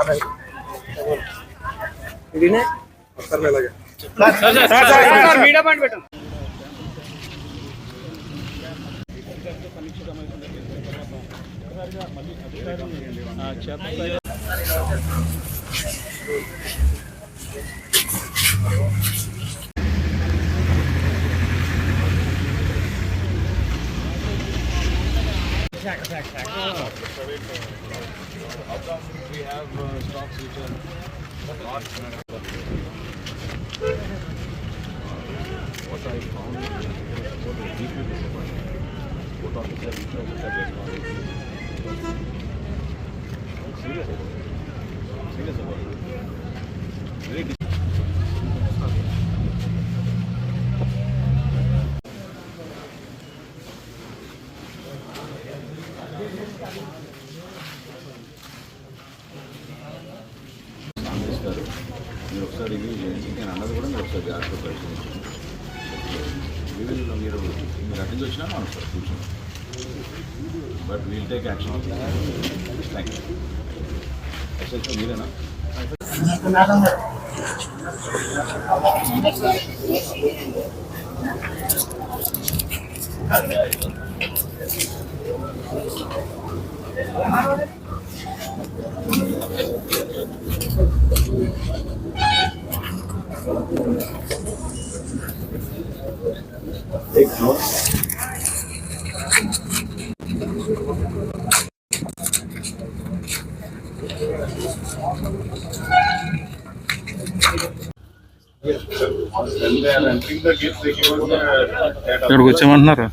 We have stocks which are not. What I found is what the DP what officer serious about it. Very మీరు ఒకసారి review చేయండి. నేను అన్నది కూడా మీరు ఒకసారి జాగ్రత్త పరిశీలించండి. మీరు అటెండ్ వచ్చినా మనం సార్ కూర్చోండి. But we'll take action. Thank you. SSO మీరేనా? ఇక్కడికి వచ్చామంటున్నారు.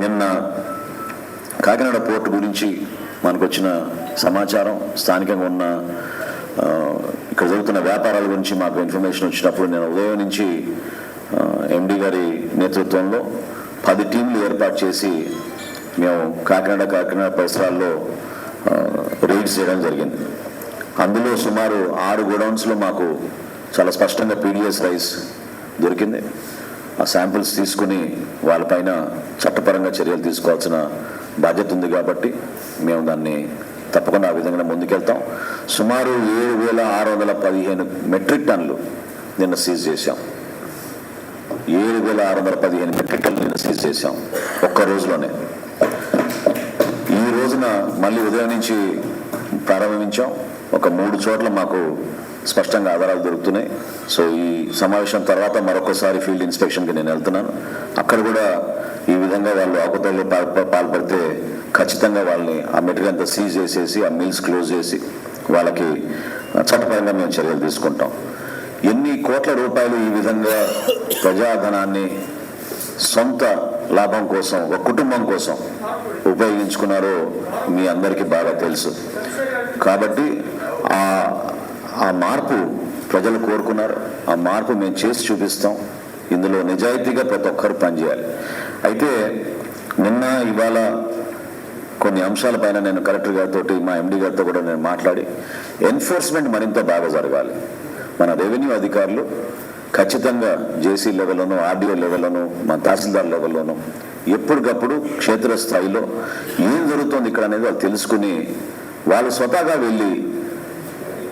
నిన్న కాకినాడ పోర్టు గురించి మనకు వచ్చిన సమాచారం, స్థానికంగా ఉన్న ఇక్కడ జరుగుతున్న వ్యాపారాల గురించి మాకు ఇన్ఫర్మేషన్ వచ్చినప్పుడు నేను ఉదయం నుంచి ఎండి గారి నేతృత్వంలో 10 టీంలు ఏర్పాటు చేసి మేము కాకినాడ పరిసరాల్లో రైడ్స్ చేయడం జరిగింది. అందులో సుమారు 6 గోడౌన్స్లో మాకు చాలా స్పష్టంగా పీడిఎస్ రైస్ దొరికింది. ఆ శాంపిల్స్ తీసుకుని వాళ్ళపైన చట్టపరంగా చర్యలు తీసుకోవాల్సిన బాధ్యత ఉంది కాబట్టి మేము దాన్ని తప్పకుండా ఆ విధంగా ముందుకెళ్తాం. సుమారు 7,615 మెట్రిక్ టన్నులు నిన్న సీజ్ చేశాం. 7,615 మెట్రిక్ టన్నులు నిన్న సీజ్ చేశాం ఒక్క రోజులోనే. ఈ రోజున మళ్ళీ ఉదయం నుంచి ప్రారంభించాం. ఒక 3 చోట్ల మాకు స్పష్టంగా ఆధారాలు దొరుకుతున్నాయి. సో ఈ సమావేశం తర్వాత మరొకసారి ఫీల్డ్ ఇన్స్పెక్షన్కి నేను వెళ్తున్నాను. అక్కడ కూడా ఈ విధంగా వాళ్ళు ఆకుతల్లో పాల్పడితే ఖచ్చితంగా వాళ్ళని ఆ మెటీరియల్ అంతా సీజ్ చేసేసి ఆ మిల్స్ క్లోజ్ చేసి వాళ్ళకి చట్టపరంగా మేము చర్యలు తీసుకుంటాం. ఎన్ని కోట్ల రూపాయలు ఈ విధంగా ప్రజాధనాన్ని సొంత లాభం కోసం, ఒక కుటుంబం కోసం ఉపయోగించుకున్నారో మీ అందరికీ బాగా తెలుసు. కాబట్టి ఆ మార్పు ప్రజలు కోరుకున్నారు. ఆ మార్పు మేము చేసి చూపిస్తాం. ఇందులో నిజాయితీగా ప్రతి ఒక్కరు పనిచేయాలి. అయితే నిన్న ఇవాళ కొన్ని అంశాలపైన నేను కలెక్టర్ గారితో, మా ఎండి గారితో కూడా నేను మాట్లాడి ఎన్ఫోర్స్మెంట్ మరింత బాగా జరగాలి. మన రెవెన్యూ అధికారులు ఖచ్చితంగా జేసీ లెవెల్లోనూ, ఆర్డీఓ లెవెల్లోనూ, మన తహసీల్దార్ లెవెల్లోనూ ఎప్పటికప్పుడు క్షేత్రస్థాయిలో ఏం జరుగుతుంది ఇక్కడ అనేది వాళ్ళు తెలుసుకుని వాళ్ళు స్వతహాగా వెళ్ళి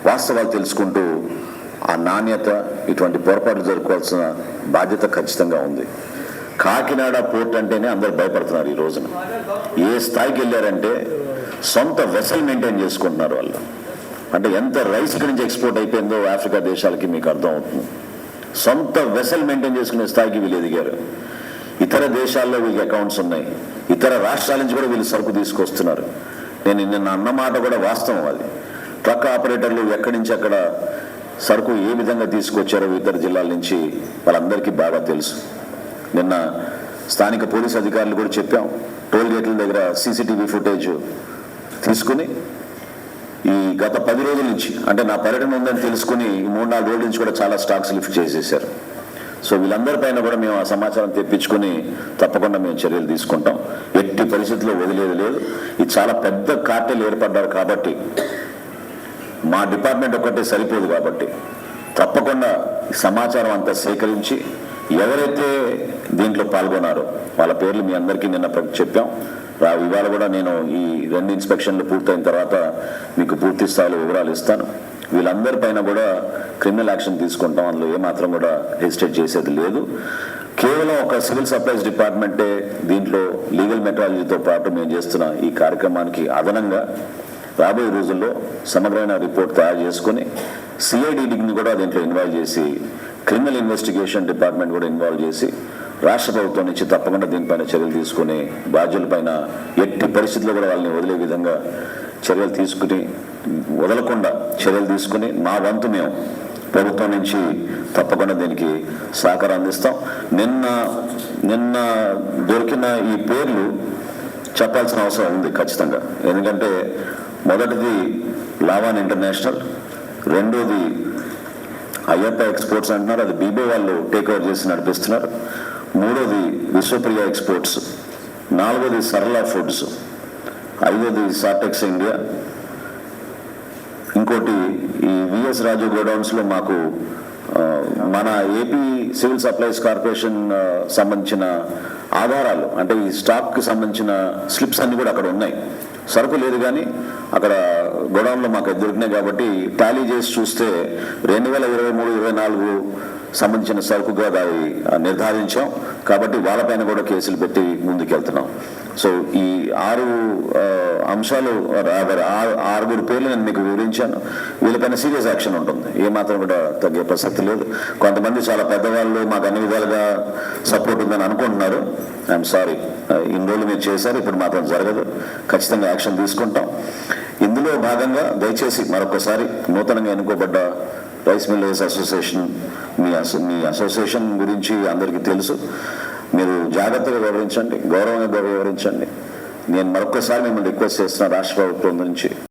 వాస్తవాలు తెలుసుకుంటూ ఆ నాణ్యత, ఇటువంటి పొరపాట్లు జరుపుకోవాల్సిన బాధ్యత ఖచ్చితంగా ఉంది. కాకినాడ పోర్ట్ అంటేనే అందరు భయపడుతున్నారు ఈ రోజున. ఏ స్థాయికి వెళ్ళారంటే సొంత వెసల్ మెయింటైన్ చేసుకుంటున్నారు వాళ్ళు. అంటే ఎంత రైస్ ఇక్కడి నుంచి ఎక్స్పోర్ట్ అయిపోయిందో ఆఫ్రికా దేశాలకి మీకు అర్థం అవుతుంది. సొంత వెసల్ మెయింటైన్ చేసుకునే స్థాయికి వీళ్ళు ఎదిగారు. ఇతర దేశాల్లో వీళ్ళకి అకౌంట్స్ ఉన్నాయి. ఇతర రాష్ట్రాల నుంచి కూడా వీళ్ళు సరుకు తీసుకొస్తున్నారు. నేను నిన్న అన్నమాట కూడా వాస్తవం. అది ట్రక్ ఆపరేటర్లు ఎక్కడి నుంచి అక్కడ సరుకు ఏ విధంగా తీసుకొచ్చారో ఇతర జిల్లాల నుంచి వాళ్ళందరికీ బాగా తెలుసు. నిన్న స్థానిక పోలీస్ అధికారులు కూడా చెప్పాం. టోల్ గేట్ల దగ్గర సీసీటీవీ ఫుటేజ్ తీసుకుని ఈ గత 10 రోజుల నుంచి, అంటే నా పర్యటన ఉందని తెలుసుకుని 3-4 రోజుల నుంచి కూడా చాలా స్టాక్స్ లిఫ్ట్ చేసేసారు. సో వీళ్ళందరిపైన కూడా మేము ఆ సమాచారం తెప్పించుకొని తప్పకుండా మేము చర్యలు తీసుకుంటాం. ఎట్టి పరిస్థితుల్లో వదిలేదు లేదు. ఇది చాలా పెద్ద కార్టెల్ ఏర్పడ్డారు కాబట్టి మా డిపార్ట్మెంట్ ఒక్కటే సరిపోదు. కాబట్టి తప్పకుండా సమాచారం అంతా సేకరించి ఎవరైతే దీంట్లో పాల్గొన్నారో వాళ్ళ పేర్లు మీ అందరికీ నిన్న చెప్పాం. ఇవాళ కూడా నేను ఈ 2 ఇన్స్పెక్షన్లు పూర్తయిన తర్వాత మీకు పూర్తి స్థాయిలో వివరాలు ఇస్తాను. వీళ్ళందరిపైన కూడా క్రిమినల్ యాక్షన్ తీసుకుంటాం. అందులో ఏమాత్రం కూడా హెసిటేట్ చేసేది లేదు. కేవలం ఒక సివిల్ సప్లైస్ డిపార్ట్మెంటే దీంట్లో లీగల్ మెట్రాలజీతో పాటు మేము చేస్తున్న ఈ కార్యక్రమానికి అదనంగా రాబోయే రోజుల్లో సమగ్రమైన రిపోర్ట్ తయారు చేసుకుని సిఐడిని కూడా దీంట్లో ఇన్వాల్వ్ చేసి క్రిమినల్ ఇన్వెస్టిగేషన్ డిపార్ట్మెంట్ కూడా ఇన్వాల్వ్ చేసి రాష్ట్ర ప్రభుత్వం నుంచి తప్పకుండా దీనిపైన చర్యలు తీసుకుని బాధ్యులపైన ఎట్టి పరిస్థితుల్లో కూడా వాళ్ళని వదిలే విధంగా చర్యలు తీసుకుని వదలకుండా చర్యలు తీసుకుని మా వంతు మేము ప్రభుత్వం నుంచి తప్పకుండా దీనికి సహకారం అందిస్తాం. నిన్న దొరికిన ఈ పేర్లు చెప్పాల్సిన అవసరం ఉంది ఖచ్చితంగా. ఎందుకంటే మొదటిది లావాన్ ఇంటర్నేషనల్, రెండోది అయ్యప్ప ఎక్స్పోర్ట్స్ అంటున్నారు, అది బీబో వాళ్ళు టేక్ ఓవర్ చేసి నడిపిస్తున్నారు. మూడోది విశ్వప్రియ ఎక్స్పోర్ట్స్, నాలుగోది సరళ ఫుడ్స్, ఐదోది సాటెక్స్ ఇండియా, ఇంకోటి ఈ విఎస్ రాజు గోడౌన్స్లో మాకు మన ఏపీ సివిల్ సప్లైస్ కార్పొరేషన్ సంబంధించిన ఆధారాలు అంటే ఈ స్టాక్కి సంబంధించిన స్లిప్స్ అన్నీ కూడా అక్కడ ఉన్నాయి. సరుకు లేదు కానీ అక్కడ గోడౌన్లో మాకు దొరికినాయి కాబట్టి టాలీ చేసి చూస్తే 2023-24 సంబంధించిన సరుకుగా దాన్ని నిర్ధారించాం. కాబట్టి వాళ్ళపైన కూడా కేసులు పెట్టి ముందుకెళ్తున్నాం. సో ఈ 6 అంశాలు 6 పేర్లు నేను మీకు వివరించాను. వీళ్ళపైన సీరియస్ యాక్షన్ ఉంటుంది, ఏమాత్రం కూడా తగ్గే ప్రసక్తి లేదు. కొంతమంది చాలా పెద్దవాళ్ళు మాకు అన్ని విధాలుగా సపోర్ట్ ఉందని అనుకుంటున్నారు. ఐఎమ్ సారీ, ఇన్ని రోజులు మీరు చేశారు, ఇప్పుడు మాత్రం జరగదు. ఖచ్చితంగా యాక్షన్ తీసుకుంటాం. ఇందులో భాగంగా దయచేసి మరొకసారి నూతనంగా ఎన్నుకోబడ్డ రైస్ మిల్లర్స్ అసోసియేషన్, మీ అసోసియేషన్ గురించి అందరికీ తెలుసు. మీరు జాగ్రత్తగా వివరించండి, గౌరవంగా వివరించండి. నేను మరొకసారి మిమ్మల్ని రిక్వెస్ట్ చేస్తున్నా రాష్ట్ర ప్రభుత్వం నుంచి